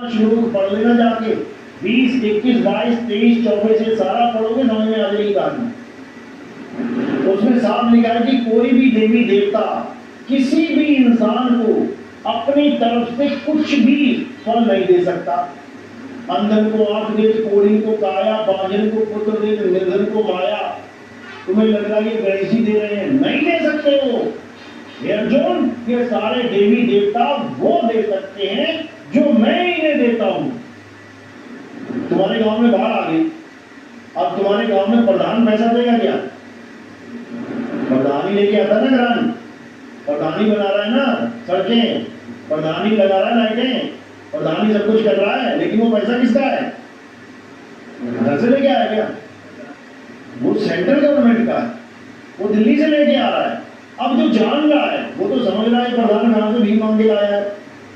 श्लोक पढ़ लेना जाके, 20, 21, 22, 23, 24 से सारा पढ़ोगे, समझ में आ जाएगी कहानी। उसमें साफ लिखा है कि कोई भी देवी देवता किसी भी इंसान को अपनी तरफ से कुछ भी फल नहीं दे सकता। अंधन को आंख दे, कोढ़ी को काया, बांझन को पुत्र दे, निर्धन को माया। तुम्हें लग रहा है ये गणेश जी दे रहे हैं, नहीं दे सकते हो अर्जुन। ये सारे देवी देवता वो दे सकते हैं जो मैं इन्हें देता हूं। तुम्हारे गांव में बाढ़ आ गई, अब तुम्हारे गांव में प्रधान पैसा देगा क्या? प्रधान ही लेके आता ना ग्रांट, प्रधान ही बना रहा है ना सड़कें, प्रधान ही लगा रहा है लाइटें, प्रधान ही सब कुछ कर रहा है, लेकिन वो पैसा किसका है? घर से लेके आया क्या? वो सेंट्रल गवर्नमेंट का है, वो दिल्ली से लेके आ रहा है। अब जो जान रहा है वो तो समझ रहा है प्रधान कहां से भी मांग के लाया है,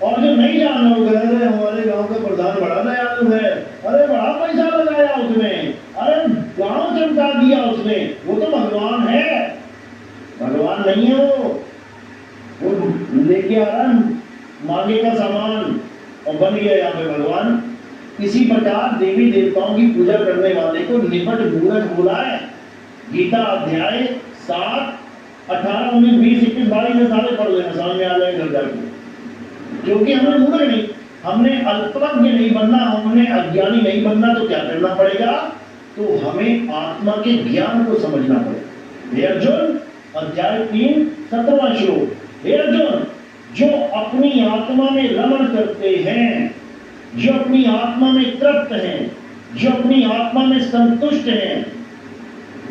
और जो नहीं जान रहा वो कह रहे हैं हमारे गांव का प्रधान बड़ा दयालु है, अरे बड़ा पैसा लगाया उसने, अरे गांव चमका दिया उसने। वो तो भगवान है, भगवान नहीं है वो लेके आ रहा है मांगे का सामान और बन गया यहाँ पे भगवान। इसी प्रकार देवी देवताओं की पूजा करने वाले को निपट मूर्ख बोला है। गीता अध्याय 7, 18, 19, 20, 21, 22 में सारे पढ़ लेना, सामने आ जाए घर जाके। क्योंकि हमें मूर्ख नहीं, हमने अल्पज्ञ नहीं बनना, हमने अज्ञानी नहीं बनना, तो क्या करना पड़ेगा? तो हमें आत्मा के ज्ञान को समझना पड़ेगा। हे अर्जुन, अध्याय 3, 17वां श्लोक। हे अर्जुन, जो अपनी आत्मा में रमण करते हैं, जो अपनी आत्मा में तृप्त हैं, जो अपनी आत्मा में संतुष्ट हैं,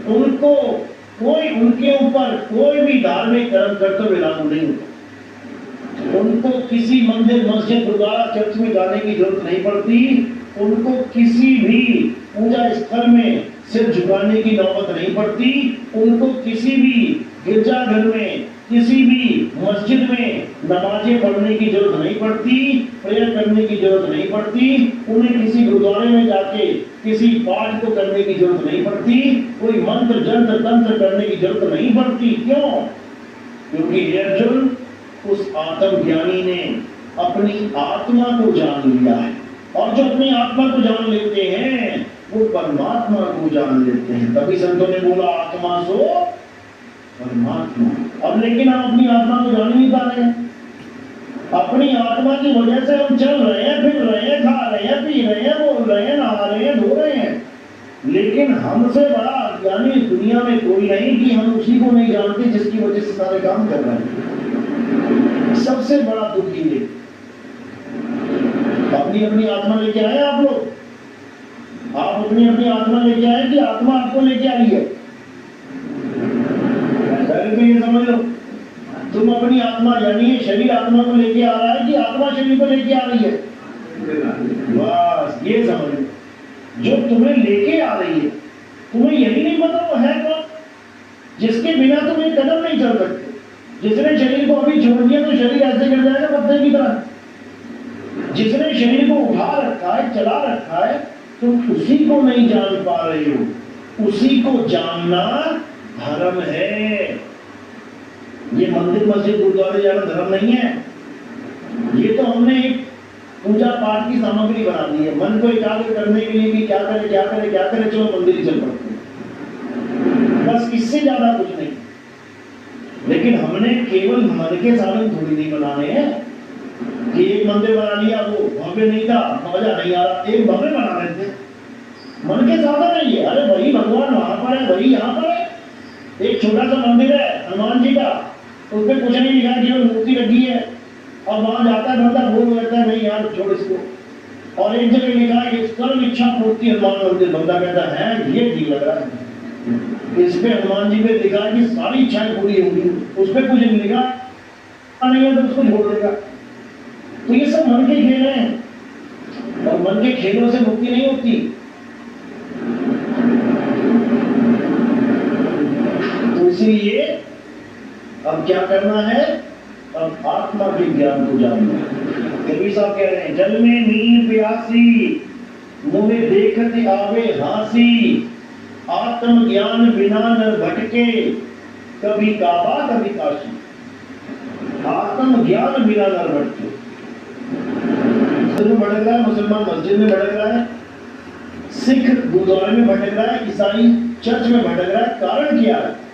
उनको कोई, उनके ऊपर कोई भी धार्मिक कर्म कर्तव्य लागू नहीं होता। उनको किसी मंदिर, मस्जिद, गुरुद्वारा, चर्च में जाने की जरूरत नहीं पड़ती। उनको किसी भी पूजा स्थल में सिर झुकाने की नौबत नहीं पड़ती। उनको किसी भी गिरजाघर में, किसी भी मस्जिद में नमाजें पढ़ने की जरूरत नहीं पड़ती, प्रेयर करने की जरूरत नहीं पड़ती। उन्हें किसी गुरुद्वारे में जाके किसी पाठ को करने की जरूरत नहीं पड़ती, कोई मंत्र जंत्र तंत्र करने की जरूरत नहीं पड़ती। क्यों? क्योंकि अर्जुन, उस आत्मज्ञानी ने अपनी आत्मा को जान लिया है, और जो अपनी आत्मा को जान लेते हैं वो परमात्मा को जान लेते हैं। तभी संतों ने बोला आत्मा सो परमात्मा। अब लेकिन हम अपनी आत्मा को जान नहीं पा रहे हैं। अपनी आत्मा की वजह से हम चल रहे हैं, फिर रहे हैं, खा रहे हैं, पी रहे हैं, बोल रहे हैं, नहा रहे हैं, धो रहे हैं, लेकिन हमसे बड़ा अज्ञानी इस दुनिया में कोई नहीं कि हम उसी को नहीं जानते जिसकी वजह से सारे काम कर रहे हैं। सबसे बड़ा दुख ये, अपनी अपनी आत्मा लेके आए आप लोग, आप अपनी अपनी आत्मा लेके आए कि आत्मा आपको लेके आई है? पहले तो ये समझ लो, तुम अपनी आत्मा, यानी शरीर आत्मा को लेके आ रहा है कि आत्मा शरीर को लेके आ रही है? बस ये समझ लो, जो तुम्हें लेके आ रही है, तुम्हें यही नहीं पता वो है कौन, जिसके बिना तुम एक कदम नहीं चल सकते। जिसने शरीर को अभी छोड़ दिया तो शरीर ऐसे गिर जाएगा पत्ते की तरह। जिसने शरीर को उठा रखा है, चला रखा है, तुम उसी को नहीं जान पा रहे हो। उसी को जानना धर्म है। ये मंदिर, मस्जिद, गुरुद्वारे जाना धर्म नहीं है। ये तो हमने एक पूजा पाठ की सामग्री बना दी है, मन को एकाग्र करने के लिए कि क्या करे क्या करे क्या करे, चलो मंदिर ही चल पड़ते हैं, बस इससे ज्यादा कुछ नहीं। लेकिन हमने केवल मन के साधन थोड़ी नहीं बनाने हैं कि एक मंदिर बना लिया, वो भव्य नहीं था, मजा नहीं आ रहा, एक भव्य बना लेते। मन के साधन है ये। अरे वही भगवान वहां पर है, वही यहाँ पर है। एक छोटा सा मंदिर है हनुमान जी का, उस पर कुछ नहीं लिखा कि वो मूर्ति लगी है, और वहां जाता है बंदा, भूल लगता है नहीं यार छोड़ इसको। और एक जगह लिखा है सर्व इच्छा पूर्ति हनुमान मंदिर, बंदा कहता है ये ठीक लग रहा है, इस पे हनुमान जी पे लिखा है कि सारी इच्छाएं पूरी होंगी, उस पर कुछ नहीं लिखा नहीं है तो उसको छोड़ देगा। तो ये सब मन के खेल हैं, और मन के खेलों से मुक्ति नहीं होती। तो इसलिए अब क्या करना है? अब आत्मा के ज्ञान को जानना है। कबीर साहब कह रहे हैं, जल में नीर प्यासी, मुझे देखते आवे हासी, आत्म ज्ञान बिना न भटके, कभी काबा कभी काशी। आत्म ज्ञान बिना न भटके, मंदिर में भटक रहा है, मुसलमान मस्जिद में भटक रहा है, सिख गुरुद्वारे में भटक रहा है, ईसाई चर्च में भटक रहा है। कारण क्या है?